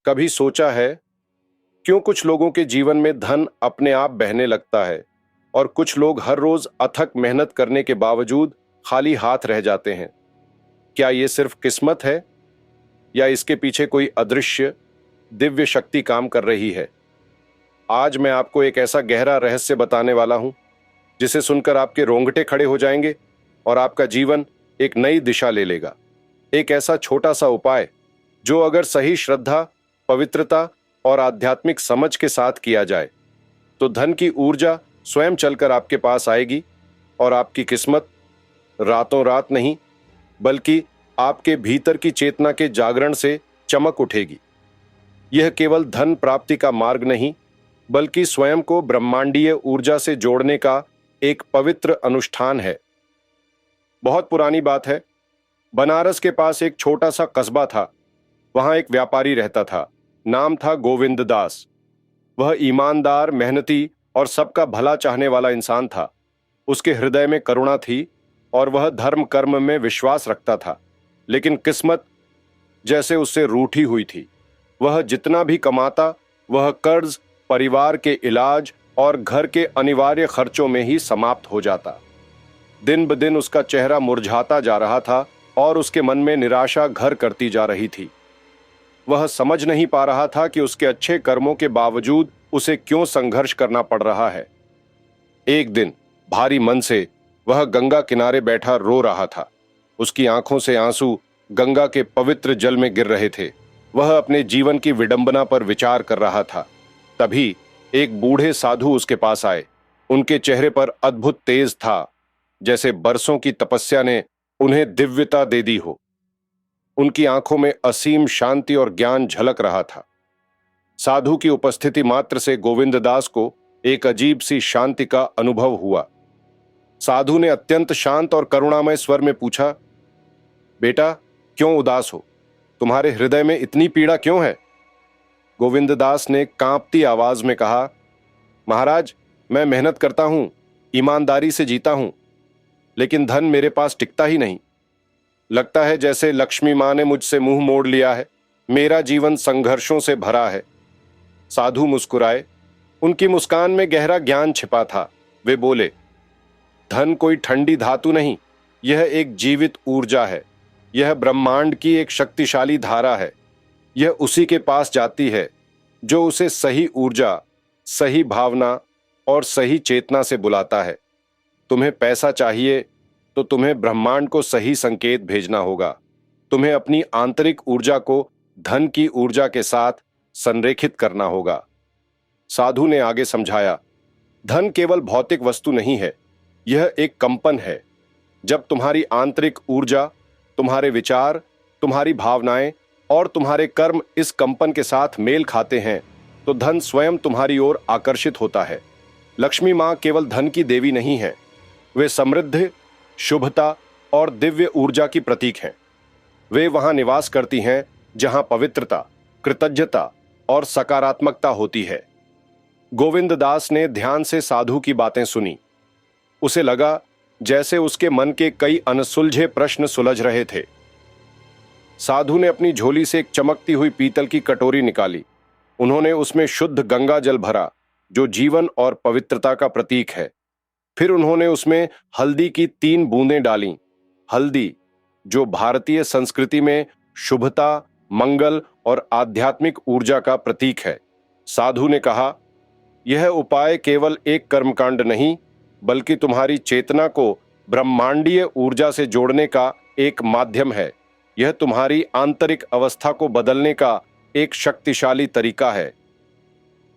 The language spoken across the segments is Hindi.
कभी सोचा है क्यों कुछ लोगों के जीवन में धन अपने आप बहने लगता है और कुछ लोग हर रोज अथक मेहनत करने के बावजूद खाली हाथ रह जाते हैं? क्या ये सिर्फ किस्मत है या इसके पीछे कोई अदृश्य दिव्य शक्ति काम कर रही है? आज मैं आपको एक ऐसा गहरा रहस्य बताने वाला हूं जिसे सुनकर आपके रोंगटे खड़े हो जाएंगे और आपका जीवन एक नई दिशा ले लेगा। एक ऐसा छोटा सा उपाय जो अगर सही श्रद्धा, पवित्रता और आध्यात्मिक समझ के साथ किया जाए तो धन की ऊर्जा स्वयं चलकर आपके पास आएगी और आपकी किस्मत रातों रात नहीं बल्कि आपके भीतर की चेतना के जागरण से चमक उठेगी। यह केवल धन प्राप्ति का मार्ग नहीं बल्कि स्वयं को ब्रह्मांडीय ऊर्जा से जोड़ने का एक पवित्र अनुष्ठान है। बहुत पुरानी बात है। बनारस के पास एक छोटा सा कस्बा था। वहां एक व्यापारी रहता था। नाम था गोविंद दास। वह ईमानदार, मेहनती और सबका भला चाहने वाला इंसान था। उसके हृदय में करुणा थी और वह धर्म कर्म में विश्वास रखता था। लेकिन किस्मत जैसे उससे रूठी हुई थी। वह जितना भी कमाता वह कर्ज, परिवार के इलाज और घर के अनिवार्य खर्चों में ही समाप्त हो जाता। दिन ब दिन उसका चेहरा मुरझाता जा रहा था और उसके मन में निराशा घर करती जा रही थी। वह समझ नहीं पा रहा था कि उसके अच्छे कर्मों के बावजूद उसे क्यों संघर्ष करना पड़ रहा है। एक दिन भारी मन से वह गंगा किनारे बैठा रो रहा था। उसकी आंखों से आंसू गंगा के पवित्र जल में गिर रहे थे। वह अपने जीवन की विडंबना पर विचार कर रहा था। तभी एक बूढ़े साधु उसके पास आए। उनके चेहरे पर अद्भुत तेज था, जैसे बरसों की तपस्या ने उन्हें दिव्यता दे दी हो। उनकी आंखों में असीम शांति और ज्ञान झलक रहा था। साधु की उपस्थिति मात्र से गोविंददास को एक अजीब सी शांति का अनुभव हुआ। साधु ने अत्यंत शांत और करुणामय स्वर में पूछा, बेटा, क्यों उदास हो? तुम्हारे हृदय में इतनी पीड़ा क्यों है? गोविंददास ने कांपती आवाज में कहा, महाराज, मैं मेहनत करता हूं, ईमानदारी से जीता हूं, लेकिन धन मेरे पास टिकता ही नहीं। लगता है जैसे लक्ष्मी मां ने मुझसे मुंह मोड़ लिया है। मेरा जीवन संघर्षों से भरा है। साधु मुस्कुराए। उनकी मुस्कान में गहरा ज्ञान छिपा था। वे बोले, धन कोई ठंडी धातु नहीं, यह एक जीवित ऊर्जा है। यह ब्रह्मांड की एक शक्तिशाली धारा है। यह उसी के पास जाती है जो उसे सही ऊर्जा, सही भावना और सही चेतना से बुलाता है। तुम्हें पैसा चाहिए तो तुम्हें ब्रह्मांड को सही संकेत भेजना होगा। तुम्हें अपनी आंतरिक ऊर्जा को धन की ऊर्जा के साथ संरेखित करना होगा। साधु ने आगे समझाया, धन केवल भौतिक वस्तु नहीं है, यह एक कंपन है। जब तुम्हारी आंतरिक ऊर्जा, तुम्हारे विचार, तुम्हारी भावनाएं और तुम्हारे कर्म इस कंपन के साथ मेल खाते हैं तो धन स्वयं तुम्हारी ओर आकर्षित होता है। लक्ष्मी मां केवल धन की देवी नहीं है, वे समृद्धि, शुभता और दिव्य ऊर्जा की प्रतीक हैं। वे वहां निवास करती हैं जहां पवित्रता, कृतज्ञता और सकारात्मकता होती है। गोविंददास ने ध्यान से साधु की बातें सुनी। उसे लगा जैसे उसके मन के कई अनसुलझे प्रश्न सुलझ रहे थे। साधु ने अपनी झोली से एक चमकती हुई पीतल की कटोरी निकाली। उन्होंने उसमें शुद्ध गंगा जल भरा, जो जीवन और पवित्रता का प्रतीक है। फिर उन्होंने उसमें हल्दी की 3 बूंदें डालीं। हल्दी, जो भारतीय संस्कृति में शुभता, मंगल और आध्यात्मिक ऊर्जा का प्रतीक है। साधु ने कहा, यह उपाय केवल एक कर्मकांड नहीं बल्कि तुम्हारी चेतना को ब्रह्मांडीय ऊर्जा से जोड़ने का एक माध्यम है। यह तुम्हारी आंतरिक अवस्था को बदलने का एक शक्तिशाली तरीका है।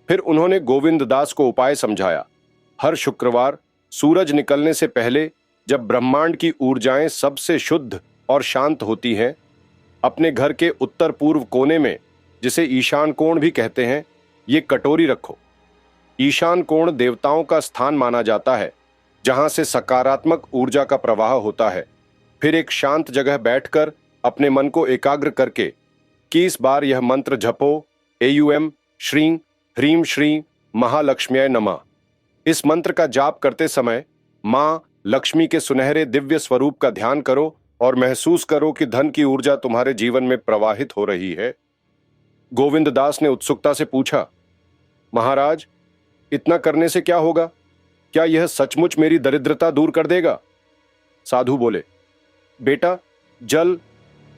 फिर उन्होंने गोविंददास को उपाय समझाया। हर शुक्रवार सूरज निकलने से पहले, जब ब्रह्मांड की ऊर्जाएं सबसे शुद्ध और शांत होती हैं, अपने घर के उत्तर पूर्व कोने में, जिसे ईशान कोण भी कहते हैं, ये कटोरी रखो। ईशान कोण देवताओं का स्थान माना जाता है, जहां से सकारात्मक ऊर्जा का प्रवाह होता है। फिर एक शांत जगह बैठकर अपने मन को एकाग्र करके 21 बार यह मंत्र जपो, एयूएम श्रीं ह्रीं श्रीं महालक्ष्म्याय नमः। इस मंत्र का जाप करते समय मां लक्ष्मी के सुनहरे दिव्य स्वरूप का ध्यान करो और महसूस करो कि धन की ऊर्जा तुम्हारे जीवन में प्रवाहित हो रही है। गोविंददास ने उत्सुकता से पूछा, महाराज, इतना करने से क्या होगा? क्या यह सचमुच मेरी दरिद्रता दूर कर देगा? साधु बोले, बेटा, जल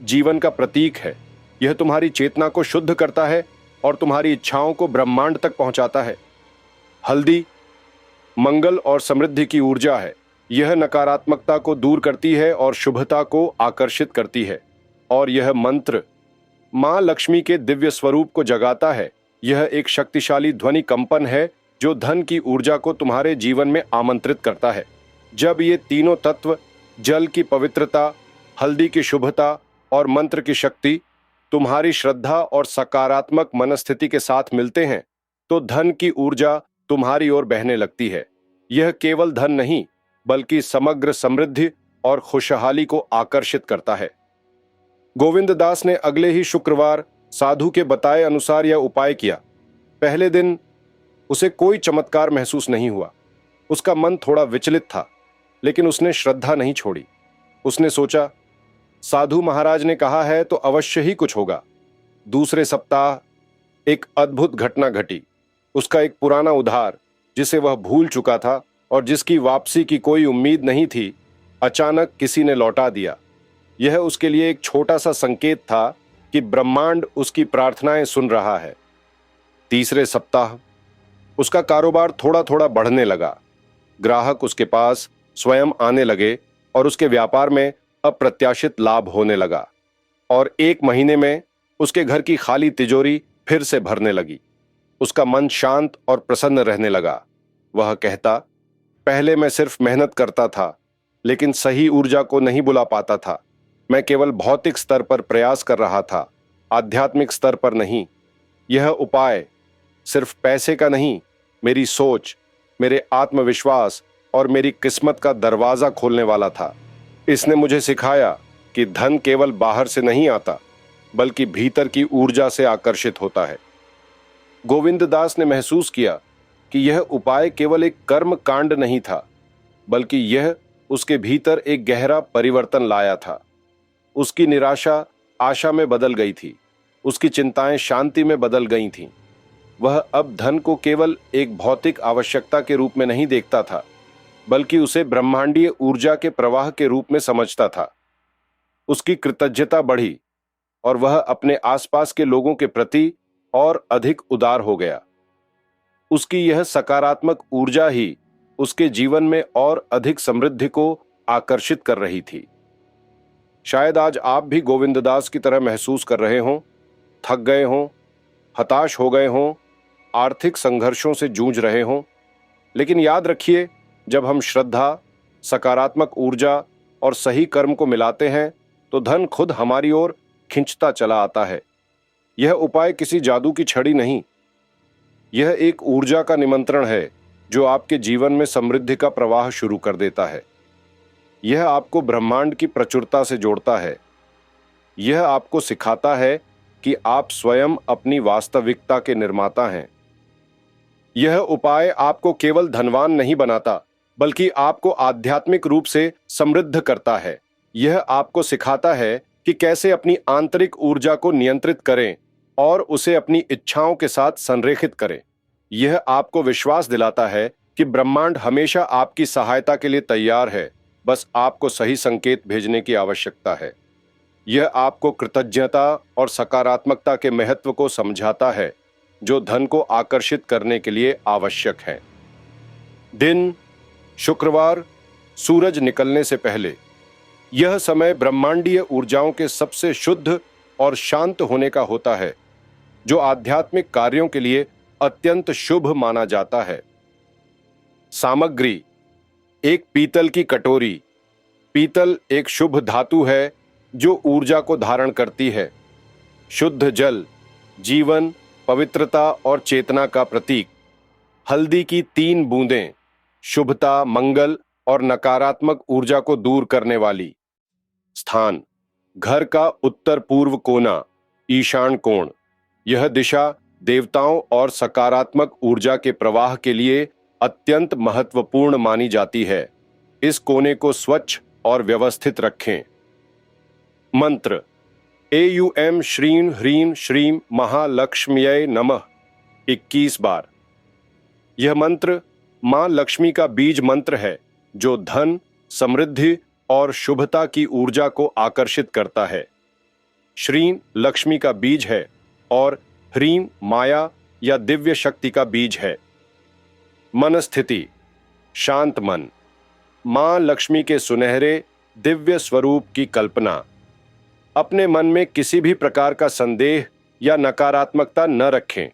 जीवन का प्रतीक है। यह तुम्हारी चेतना को शुद्ध करता है और तुम्हारी इच्छाओं को ब्रह्मांड तक पहुंचाता है। हल्दी मंगल और समृद्धि की ऊर्जा है। यह नकारात्मकता को दूर करती है और शुभता को आकर्षित करती है। और यह मंत्र मां लक्ष्मी के दिव्य स्वरूप को जगाता है। यह एक शक्तिशाली ध्वनि कंपन है जो धन की ऊर्जा को तुम्हारे जीवन में आमंत्रित करता है। जब ये तीनों तत्व, जल की पवित्रता, हल्दी की शुभता और मंत्र की शक्ति, तुम्हारी श्रद्धा और सकारात्मक मनस्थिति के साथ मिलते हैं, तो धन की ऊर्जा तुम्हारी ओर बहने लगती है। यह केवल धन नहीं, बल्कि समग्र समृद्धि और खुशहाली को आकर्षित करता है। गोविंददास ने अगले ही शुक्रवार साधु के बताए अनुसार यह उपाय किया। पहले दिन उसे कोई चमत्कार महसूस नहीं हुआ। उसका मन थोड़ा विचलित था, लेकिन उसने श्रद्धा नहीं छोड़ी। उसने सोचा, साधु महाराज ने कहा है तो अवश्य ही कुछ होगा। दूसरे सप्ताह एक अद्भुत घटना घटी। उसका एक पुराना उधार, जिसे वह भूल चुका था और जिसकी वापसी की कोई उम्मीद नहीं थी, अचानक किसी ने लौटा दिया। यह उसके लिए एक छोटा सा संकेत था कि ब्रह्मांड उसकी प्रार्थनाएं सुन रहा है। तीसरे सप्ताह उसका कारोबार थोड़ा थोड़ा बढ़ने लगा। ग्राहक उसके पास स्वयं आने लगे और उसके व्यापार में अप्रत्याशित लाभ होने लगा। और एक महीने में उसके घर की खाली तिजोरी फिर से भरने लगी। उसका मन शांत और प्रसन्न रहने लगा। वह कहता, पहले मैं सिर्फ मेहनत करता था, लेकिन सही ऊर्जा को नहीं बुला पाता था। मैं केवल भौतिक स्तर पर प्रयास कर रहा था, आध्यात्मिक स्तर पर नहीं। यह उपाय सिर्फ पैसे का नहीं, मेरी सोच, मेरे आत्मविश्वास और मेरी किस्मत का दरवाजा खोलने वाला था। इसने मुझे सिखाया कि धन केवल बाहर से नहीं आता, बल्कि भीतर की ऊर्जा से आकर्षित होता है। गोविंददास ने महसूस किया कि यह उपाय केवल एक कर्म कांड नहीं था, बल्कि यह उसके भीतर एक गहरा परिवर्तन लाया था। उसकी निराशा आशा में बदल गई थी। उसकी चिंताएं शांति में बदल गई थीं। वह अब धन को केवल एक भौतिक आवश्यकता के रूप में नहीं देखता था, बल्कि उसे ब्रह्मांडीय ऊर्जा के प्रवाह के रूप में समझता था। उसकी कृतज्ञता बढ़ी और वह अपने आसपास के लोगों के प्रति और अधिक उदार हो गया। उसकी यह सकारात्मक ऊर्जा ही उसके जीवन में और अधिक समृद्धि को आकर्षित कर रही थी। शायद आज आप भी गोविंददास की तरह महसूस कर रहे हों, थक गए हों, हताश हो गए हों, आर्थिक संघर्षों से जूझ रहे हों। लेकिन याद रखिए, जब हम श्रद्धा, सकारात्मक ऊर्जा और सही कर्म को मिलाते हैं, तो धन खुद हमारी ओर खिंचता चला आता है। यह उपाय किसी जादू की छड़ी नहीं, यह एक ऊर्जा का निमंत्रण है जो आपके जीवन में समृद्धि का प्रवाह शुरू कर देता है। यह आपको ब्रह्मांड की प्रचुरता से जोड़ता है। यह आपको सिखाता है कि आप स्वयं अपनी वास्तविकता के निर्माता हैं। यह उपाय आपको केवल धनवान नहीं बनाता, बल्कि आपको आध्यात्मिक रूप से समृद्ध करता है। यह आपको सिखाता है कि कैसे अपनी आंतरिक ऊर्जा को नियंत्रित करें और उसे अपनी इच्छाओं के साथ संरेखित करें। यह आपको विश्वास दिलाता है कि ब्रह्मांड हमेशा आपकी सहायता के लिए तैयार है, बस आपको सही संकेत भेजने की आवश्यकता है। यह आपको कृतज्ञता और सकारात्मकता के महत्व को समझाता है, जो धन को आकर्षित करने के लिए आवश्यक है। दिन शुक्रवार, सूरज निकलने से पहले। यह समय ब्रह्मांडीय ऊर्जाओं के सबसे शुद्ध और शांत होने का होता है, जो आध्यात्मिक कार्यों के लिए अत्यंत शुभ माना जाता है। सामग्री: एक पीतल की कटोरी। पीतल एक शुभ धातु है जो ऊर्जा को धारण करती है। शुद्ध जल, जीवन, पवित्रता और चेतना का प्रतीक। हल्दी की 3 बूंदें, शुभता, मंगल और नकारात्मक ऊर्जा को दूर करने वाली। स्थान: घर का उत्तर पूर्व कोना, ईशान कोण। यह दिशा देवताओं और सकारात्मक ऊर्जा के प्रवाह के लिए अत्यंत महत्वपूर्ण मानी जाती है। इस कोने को स्वच्छ और व्यवस्थित रखें। मंत्र: AUM श्रीं ह्रीं श्रीं महालक्ष्म्यै नमः 21 बार। यह मंत्र मां लक्ष्मी का बीज मंत्र है जो धन, समृद्धि और शुभता की ऊर्जा को आकर्षित करता है। श्रीं लक्ष्मी का बीज है और ह्रीं माया या दिव्य शक्ति का बीज है। मन स्थिति, शांत मन। मां लक्ष्मी के सुनहरे दिव्य स्वरूप की कल्पना। अपने मन में किसी भी प्रकार का संदेह या नकारात्मकता न रखें।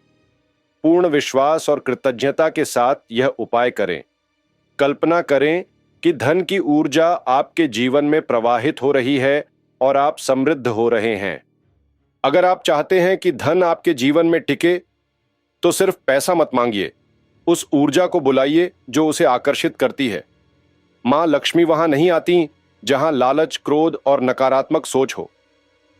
पूर्ण विश्वास और कृतज्ञता के साथ यह उपाय करें। कल्पना करें कि धन की ऊर्जा आपके जीवन में प्रवाहित हो रही है और आप समृद्ध हो रहे हैं। अगर आप चाहते हैं कि धन आपके जीवन में टिके, तो सिर्फ पैसा मत मांगिए, उस ऊर्जा को बुलाइए जो उसे आकर्षित करती है। मां लक्ष्मी वहां नहीं आती जहां लालच, क्रोध और नकारात्मक सोच हो।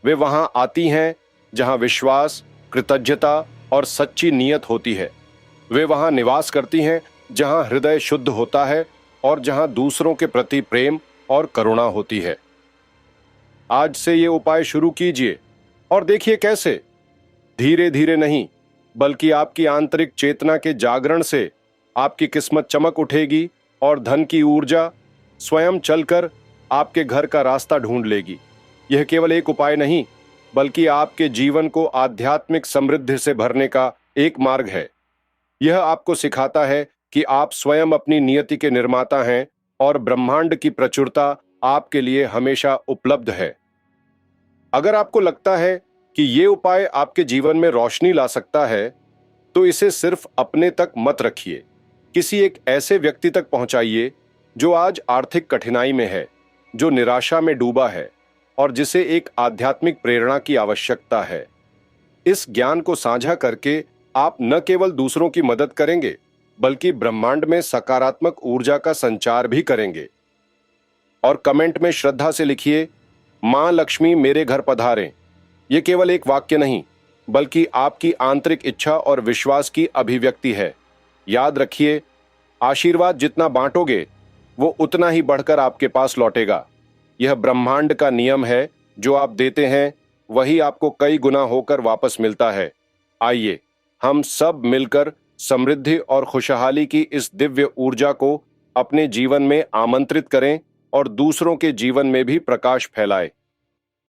वे वहां आती हैं जहां विश्वास, कृतज्ञता और सच्ची नीयत होती है। वे वहां निवास करती हैं जहां हृदय शुद्ध होता है और जहां दूसरों के प्रति प्रेम और करुणा होती है। आज से ये उपाय शुरू कीजिए और देखिए कैसे धीरे धीरे नहीं, बल्कि आपकी आंतरिक चेतना के जागरण से आपकी किस्मत चमक उठेगी और धन की ऊर्जा स्वयं चलकर आपके घर का रास्ता ढूंढ लेगी। यह केवल एक उपाय नहीं, बल्कि आपके जीवन को आध्यात्मिक समृद्धि से भरने का एक मार्ग है। यह आपको सिखाता है कि आप स्वयं अपनी नियति के निर्माता हैं और ब्रह्मांड की प्रचुरता आपके लिए हमेशा उपलब्ध है। अगर आपको लगता है कि ये उपाय आपके जीवन में रोशनी ला सकता है, तो इसे सिर्फ अपने तक मत रखिए। किसी एक ऐसे व्यक्ति तक पहुंचाइए जो आज आर्थिक कठिनाई में है, जो निराशा में डूबा है और जिसे एक आध्यात्मिक प्रेरणा की आवश्यकता है। इस ज्ञान को साझा करके आप न केवल दूसरों की मदद करेंगे, बल्कि ब्रह्मांड में सकारात्मक ऊर्जा का संचार भी करेंगे। और कमेंट में श्रद्धा से लिखिए, मां लक्ष्मी मेरे घर पधारें। यह केवल एक वाक्य नहीं, बल्कि आपकी आंतरिक इच्छा और विश्वास की अभिव्यक्ति है। याद रखिए, आशीर्वाद जितना बांटोगे, वो उतना ही बढ़कर आपके पास लौटेगा। यह ब्रह्मांड का नियम है, जो आप देते हैं वही आपको कई गुना होकर वापस मिलता है। आइए हम सब मिलकर समृद्धि और खुशहाली की इस दिव्य ऊर्जा को अपने जीवन में आमंत्रित करें और दूसरों के जीवन में भी प्रकाश फैलाएं।